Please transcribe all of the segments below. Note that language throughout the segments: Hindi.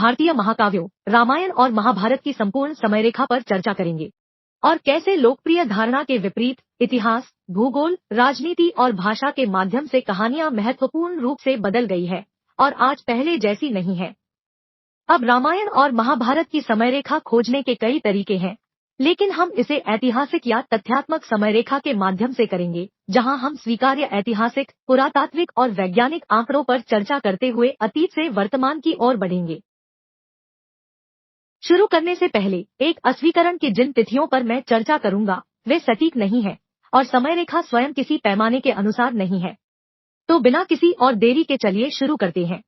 भारतीय महाकाव्यों रामायण और महाभारत की संपूर्ण समयरेखा पर चर्चा करेंगे और कैसे लोकप्रिय धारणा के विपरीत इतिहास, भूगोल, राजनीति और भाषा के माध्यम से कहानियां महत्वपूर्ण रूप से बदल गई है और आज पहले जैसी नहीं है। अब रामायण और महाभारत की समयरेखा खोजने के कई तरीके हैं, लेकिन हम इसे ऐतिहासिक या तथ्यात्मक समयरेखा के माध्यम से करेंगे, जहां हम स्वीकार्य ऐतिहासिक, पुरातात्विक और वैज्ञानिक आंकड़ों पर चर्चा करते हुए अतीत से वर्तमान की ओर बढ़ेंगे। शुरू करने से पहले एक अस्वीकरण की जिन तिथियों पर मैं चर्चा करूंगा वे सटीक नहीं है और समयरेखा स्वयं किसी पैमाने के अनुसार नहीं है। तो बिना किसी और देरी के चलिए शुरू करते हैं।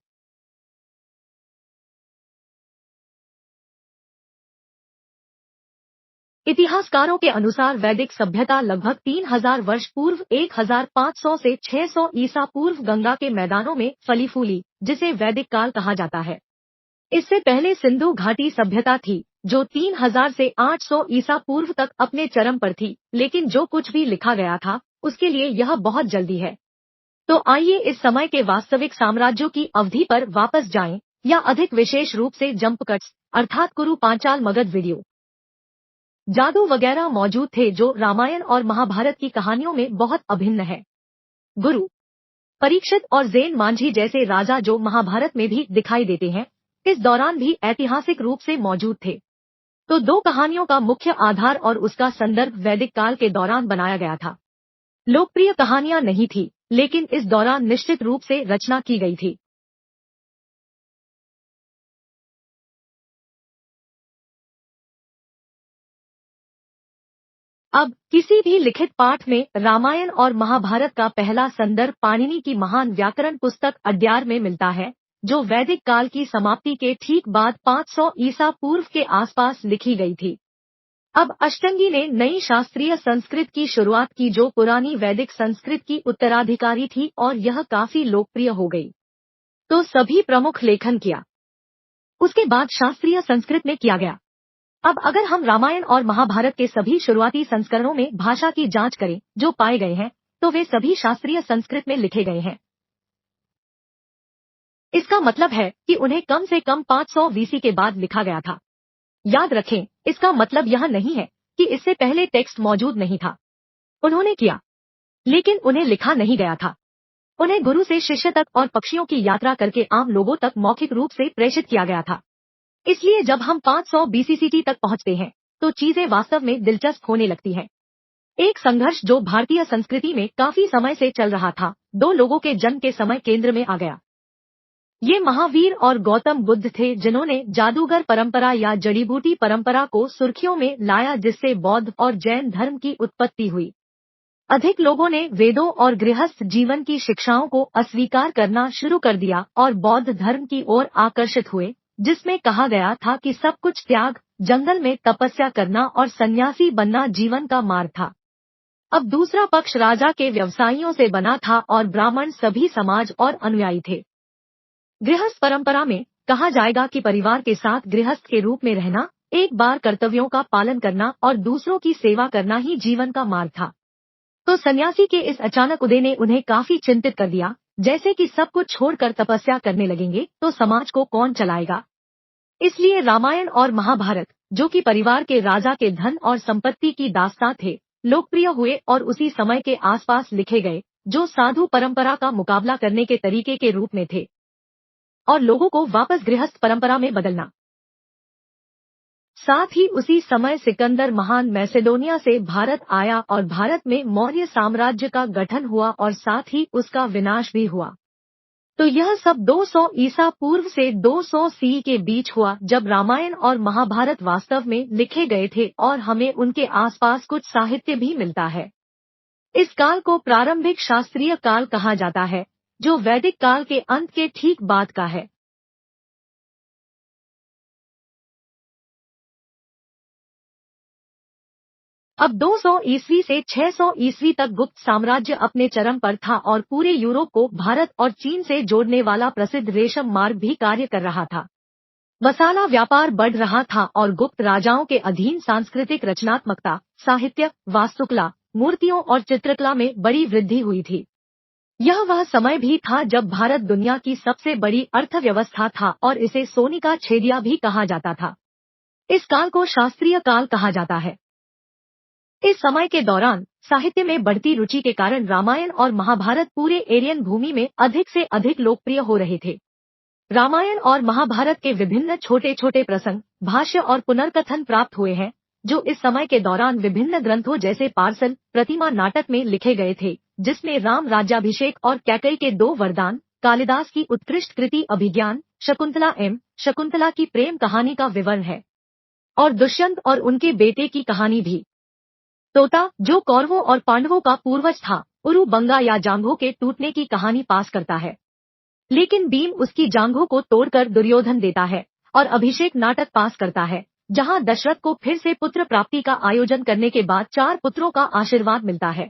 इतिहासकारों के अनुसार वैदिक सभ्यता लगभग 3000 वर्ष पूर्व 1500 से 600 ईसा पूर्व गंगा के मैदानों में फली फूली, जिसे वैदिक काल कहा जाता है। इससे पहले सिंधु घाटी सभ्यता थी, जो 3000 से 800 ईसा पूर्व तक अपने चरम पर थी, लेकिन जो कुछ भी लिखा गया था उसके लिए यह बहुत जल्दी है। तो आइए इस समय के वास्तविक साम्राज्यों की अवधि पर वापस जाएं, या अधिक विशेष रूप से जंप कट्स अर्थात कुरु पांचाल मगध वीडियो। जादू वगैरह मौजूद थे जो रामायण और महाभारत की कहानियों में बहुत अभिन्न है। गुरु परीक्षित और ज़ेन मांझी जैसे राजा जो महाभारत में भी दिखाई देते हैं, इस दौरान भी ऐतिहासिक रूप से मौजूद थे। तो दो कहानियों का मुख्य आधार और उसका संदर्भ वैदिक काल के दौरान बनाया गया था। लोकप्रिय कहानियां नहीं थी, लेकिन इस दौरान निश्चित रूप से रचना की गई थी। अब किसी भी लिखित पाठ में रामायण और महाभारत का पहला संदर्भ पाणिनि की महान व्याकरण पुस्तक अड्यार में मिलता है, जो वैदिक काल की समाप्ति के ठीक बाद 500 ईसा पूर्व के आसपास लिखी गई थी। अब अष्टंगी ने नई शास्त्रीय संस्कृत की शुरुआत की जो पुरानी वैदिक संस्कृत की उत्तराधिकारी थी और यह काफी लोकप्रिय हो गई। तो सभी प्रमुख लेखन किया, उसके बाद शास्त्रीय संस्कृत में किया गया। अब अगर हम रामायण और महाभारत के सभी शुरुआती संस्करणों में भाषा की जांच करें जो पाए गए हैं, तो वे सभी शास्त्रीय संस्कृत में लिखे गए हैं। इसका मतलब है कि उन्हें कम से कम 500 वीसी के बाद लिखा गया था। याद रखें, इसका मतलब यह नहीं है कि इससे पहले टेक्स्ट मौजूद नहीं था। उन्होंने किया, लेकिन उन्हें लिखा नहीं गया था। उन्हें गुरु से शिष्य तक और पक्षियों की यात्रा करके आम लोगों तक मौखिक रूप से प्रेषित किया गया था। इसलिए जब हम 500 बीसीसीटी तक पहुंचते हैं, तो चीजें वास्तव में दिलचस्प होने लगती हैं। एक संघर्ष जो भारतीय संस्कृति में काफी समय से चल रहा था, दो लोगों के जन्म के समय केंद्र में आ गया। ये महावीर और गौतम बुद्ध थे जिन्होंने जादूगर परंपरा या जड़ी बूटी परंपरा को सुर्खियों में लाया, जिससे बौद्ध और जैन धर्म की उत्पत्ति हुई। अधिक लोगों ने वेदों और गृहस्थ जीवन की शिक्षाओं को अस्वीकार करना शुरू कर दिया और बौद्ध धर्म की ओर आकर्षित हुए, जिसमें कहा गया था कि सब कुछ त्याग, जंगल में तपस्या करना और सन्यासी बनना जीवन का मार्ग था। अब दूसरा पक्ष राजा के व्यवसायियों से बना था और ब्राह्मण सभी समाज और अनुयायी थे। गृहस्थ परंपरा में कहा जाएगा कि परिवार के साथ गृहस्थ के रूप में रहना, एक बार कर्तव्यों का पालन करना और दूसरों की सेवा करना ही जीवन का मार्ग था। तो सन्यासी के इस अचानक उदय ने उन्हें काफी चिंतित कर दिया, जैसे कि सब कुछ छोड़कर तपस्या करने लगेंगे तो समाज को कौन चलाएगा। इसलिए रामायण और महाभारत, जो कि परिवार के राजा के धन और संपत्ति की दास्तां थे, लोकप्रिय हुए और उसी समय के आसपास लिखे गए, जो साधु परंपरा का मुकाबला करने के तरीके के रूप में थे और लोगों को वापस गृहस्थ परंपरा में बदलना। साथ ही उसी समय सिकंदर महान मैसेडोनिया से भारत आया और भारत में मौर्य साम्राज्य का गठन हुआ और साथ ही उसका विनाश भी हुआ। तो यह सब 200 ईसा पूर्व से 200 सी के बीच हुआ, जब रामायण और महाभारत वास्तव में लिखे गए थे और हमें उनके आसपास कुछ साहित्य भी मिलता है। इस काल को प्रारंभिक शास्त्रीय काल कहा जाता है, जो वैदिक काल के अंत के ठीक बाद का है। अब 200 ईस्वी से 600 ईस्वी तक गुप्त साम्राज्य अपने चरम पर था और पूरे यूरोप को भारत और चीन से जोड़ने वाला प्रसिद्ध रेशम मार्ग भी कार्य कर रहा था। मसाला व्यापार बढ़ रहा था और गुप्त राजाओं के अधीन सांस्कृतिक रचनात्मकता, साहित्य, वास्तुकला, मूर्तियों और चित्रकला में बड़ी वृद्धि हुई थी। यह वह समय भी था जब भारत दुनिया की सबसे बड़ी अर्थव्यवस्था था और इसे सोने का छेदिया भी कहा जाता था। इस काल को शास्त्रीय काल कहा जाता है। इस समय के दौरान साहित्य में बढ़ती रुचि के कारण रामायण और महाभारत पूरे एरियन भूमि में अधिक से अधिक लोकप्रिय हो रहे थे। रामायण और महाभारत के विभिन्न छोटे छोटे प्रसंग, भाष्य और पुनर्कथन प्राप्त हुए हैं, जो इस समय के दौरान विभिन्न ग्रंथों जैसे पार्सल प्रतिमा नाटक में लिखे गए थे, जिसमें राम राज्याभिषेक और कैकेयी के 2 वरदान, कालिदास की उत्कृष्ट कृति अभिज्ञान, शकुंतला की प्रेम कहानी का विवरण है, और दुष्यंत और उनके बेटे की कहानी भी। तोता, जो कौरवों और पांडवों का पूर्वज था, उरु बंगा या जांघों के टूटने की कहानी पास करता है, लेकिन भीम उसकी जांघों को तोड़कर दुर्योधन देता है, और अभिषेक नाटक पास करता है, जहां दशरथ को फिर से पुत्र प्राप्ति का आयोजन करने के बाद 4 पुत्रों का आशीर्वाद मिलता है।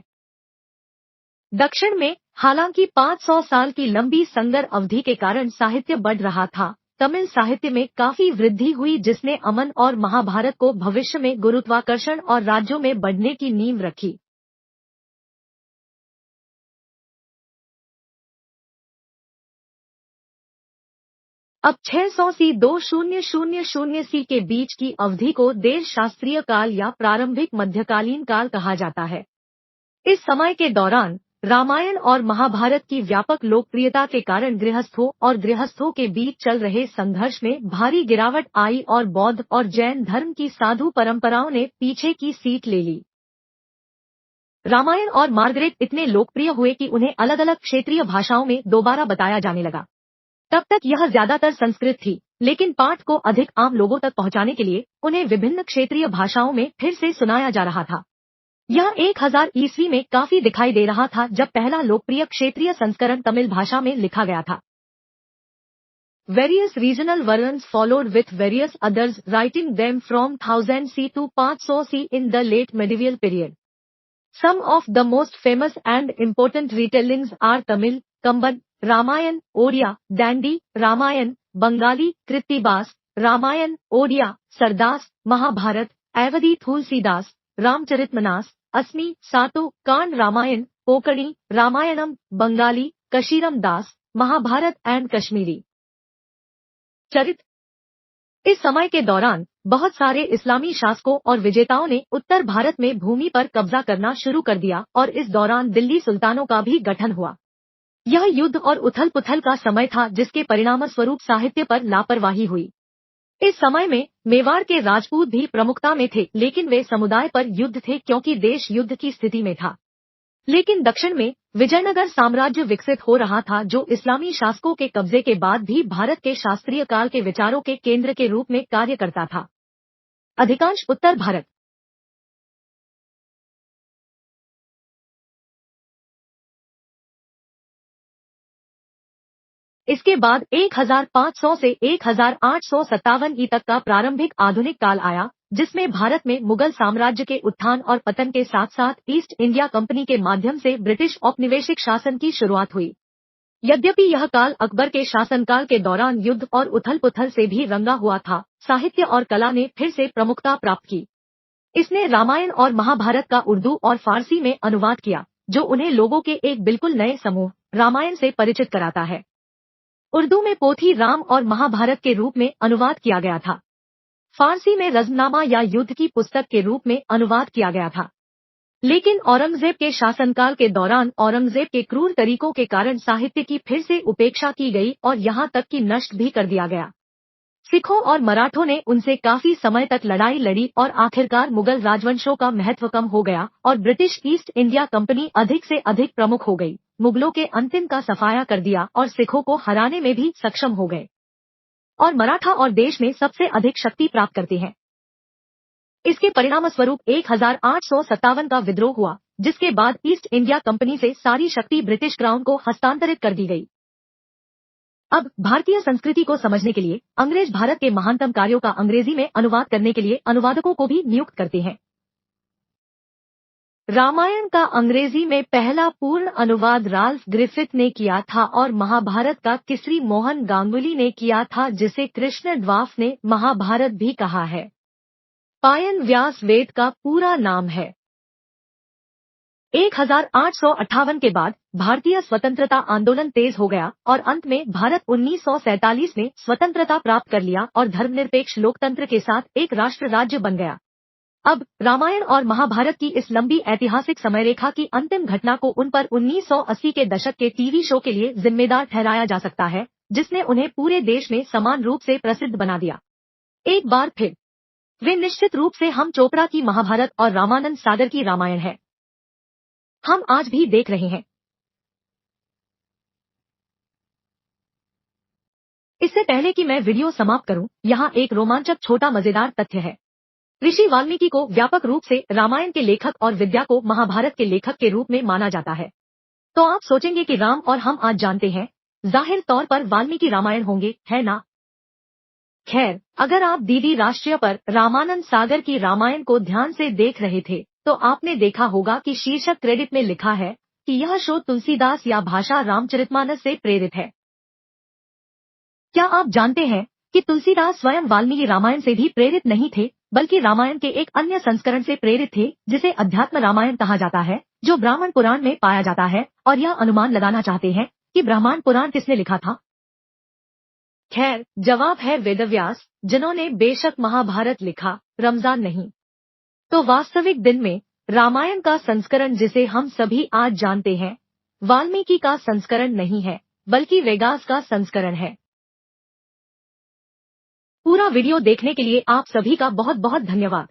दक्षिण में, हालांकि 500 साल की लंबी संगर अवधि के कारण साहित्य बढ़ रहा था, तमिल साहित्य में काफी वृद्धि हुई, जिसने अमन और महाभारत को भविष्य में गुरुत्वाकर्षण और राज्यों में बढ़ने की नींव रखी। अब 600 सी 2000 सी के बीच की अवधि को देर शास्त्रीय काल या प्रारंभिक मध्यकालीन काल कहा जाता है। इस समय के दौरान रामायण और महाभारत की व्यापक लोकप्रियता के कारण गृहस्थों के बीच चल रहे संघर्ष में भारी गिरावट आई और बौद्ध और जैन धर्म की साधु परंपराओं ने पीछे की सीट ले ली। रामायण और मार्गरेट इतने लोकप्रिय हुए कि उन्हें अलग अलग क्षेत्रीय भाषाओं में दोबारा बताया जाने लगा। तब तक यह ज्यादातर संस्कृत थी, लेकिन पाठ को अधिक आम लोगों तक पहुंचाने के लिए उन्हें विभिन्न क्षेत्रीय भाषाओं में फिर से सुनाया जा रहा था। यह 1000 ईस्वी में काफी दिखाई दे रहा था, जब पहला लोकप्रिय क्षेत्रीय संस्करण तमिल भाषा में लिखा गया था। Various regional variants followed with various others writing them from 1000 C to 500 C in the late medieval period. Some of the most famous and important retellings are Tamil, Kamban, Ramayan, Odia, Dandi, Ramayan, Bengali, Krittibass, Ramayan, Odia, Sardas, Mahabharat, Avadi Tulsidas, Ramcharitmanas, Asmi, Sato, Kand Ramayan, Pokadi, Ramayanam, Bengali, Kashiram Das, Mahabharat and Kashmiri चरित। इस समय के दौरान बहुत सारे इस्लामी शासकों और विजेताओं ने उत्तर भारत में भूमि पर कब्जा करना शुरू कर दिया और इस दौरान दिल्ली सुल्तानों का भी गठन हुआ। यह युद्ध और उथल पुथल का समय था, जिसके परिणामस्वरूप साहित्य पर लापरवाही हुई। इस समय में मेवाड़ के राजपूत भी प्रमुखता में थे, लेकिन वे समुदाय पर युद्ध थे क्योंकि देश युद्ध की स्थिति में था। लेकिन दक्षिण में विजयनगर साम्राज्य विकसित हो रहा था, जो इस्लामी शासकों के कब्जे के बाद भी भारत के शास्त्रीय काल के विचारों के केंद्र के रूप में कार्य करता था। अधिकांश उत्तर भारत इसके बाद 1500 से 1857 ई तक का प्रारंभिक आधुनिक काल आया, जिसमें भारत में मुगल साम्राज्य के उत्थान और पतन के साथ साथ ईस्ट इंडिया कंपनी के माध्यम से ब्रिटिश औपनिवेशिक शासन की शुरुआत हुई। यद्यपि यह काल अकबर के शासनकाल के दौरान युद्ध और उथल पुथल से भी रंगा हुआ था, साहित्य और कला ने फिर से प्रमुखता प्राप्त की। इसने रामायण और महाभारत का उर्दू और फारसी में अनुवाद किया, जो उन्हें लोगों के एक बिल्कुल नए समूह रामायण से परिचित कराता है। उर्दू में पोथी राम और महाभारत के रूप में अनुवाद किया गया था। फारसी में रज़मनामा या युद्ध की पुस्तक के रूप में अनुवाद किया गया था। लेकिन औरंगजेब के शासनकाल के दौरान औरंगजेब के क्रूर तरीकों के कारण साहित्य की फिर से उपेक्षा की गई और यहाँ तक कि नष्ट भी कर दिया गया। सिखों और मराठों ने उनसे काफी समय तक लड़ाई लड़ी और आखिरकार मुगल राजवंशों का महत्व कम हो गया और ब्रिटिश ईस्ट इंडिया कंपनी अधिक से अधिक प्रमुख हो गई, मुगलों के अंतिम का सफाया कर दिया और सिखों को हराने में भी सक्षम हो गए, और मराठा और देश में सबसे अधिक शक्ति प्राप्त करते हैं। इसके परिणामस्वरूप 1857 का विद्रोह हुआ, जिसके बाद ईस्ट इंडिया कंपनी से सारी शक्ति ब्रिटिश क्राउन को हस्तांतरित कर दी गई। अब भारतीय संस्कृति को समझने के लिए अंग्रेज भारत के महानतम कार्यों का अंग्रेजी में अनुवाद करने के लिए अनुवादकों को भी नियुक्त करते हैं। रामायण का अंग्रेजी में पहला पूर्ण अनुवाद राल्फ ग्रिफिथ ने किया था और महाभारत का किसरी मोहन गांगुली ने किया था, जिसे कृष्ण ड्वार्फ ने महाभारत भी कहा है। पायन व्यास वेद का पूरा नाम है। 1858 के बाद भारतीय स्वतंत्रता आंदोलन तेज हो गया और अंत में भारत 1947 में स्वतंत्रता प्राप्त कर लिया और धर्मनिरपेक्ष लोकतंत्र के साथ एक राष्ट्र राज्य बन गया। अब रामायण और महाभारत की इस लंबी ऐतिहासिक समयरेखा की अंतिम घटना को उन पर 1980 के दशक के टीवी शो के लिए जिम्मेदार ठहराया जा सकता है, जिसने उन्हें पूरे देश में समान रूप से प्रसिद्ध बना दिया। एक बार फिर वे निश्चित रूप से हम चोपड़ा की महाभारत और रामानंद सागर की रामायण है। हम आज भी देख रहे हैं। इससे पहले कि मैं वीडियो समाप्त करूं, यहाँ एक रोमांचक छोटा मजेदार तथ्य है। ऋषि वाल्मीकि को व्यापक रूप से रामायण के लेखक और विद्या को महाभारत के लेखक के रूप में माना जाता है। तो आप सोचेंगे कि राम और हम आज जानते हैं, जाहिर तौर पर वाल्मीकि रामायण होंगे, है ना? खैर, अगर आप डीडी राष्ट्रीय पर रामानंद सागर की रामायण को ध्यान से देख रहे थे, तो आपने देखा होगा कि शीर्षक क्रेडिट में लिखा है कि यह शो तुलसीदास या भाषा रामचरितमानस से प्रेरित है। क्या आप जानते हैं कि तुलसीदास स्वयं वाल्मीकि रामायण से भी प्रेरित नहीं थे, बल्कि रामायण के एक अन्य संस्करण से प्रेरित थे, जिसे अध्यात्म रामायण कहा जाता है, जो ब्राह्मण पुराण में पाया जाता है, और यह अनुमान लगाना चाहते हैं कि ब्राह्मण पुराण किसने लिखा था? खैर, जवाब है वेदव्यास, जिन्होंने बेशक महाभारत लिखा, रमजान नहीं। तो वास्तविक दिन में रामायण का संस्करण जिसे हम सभी आज जानते हैं, वाल्मीकि का संस्करण नहीं है, बल्कि वेगास का संस्करण है। पूरा वीडियो देखने के लिए आप सभी का बहुत बहुत धन्यवाद।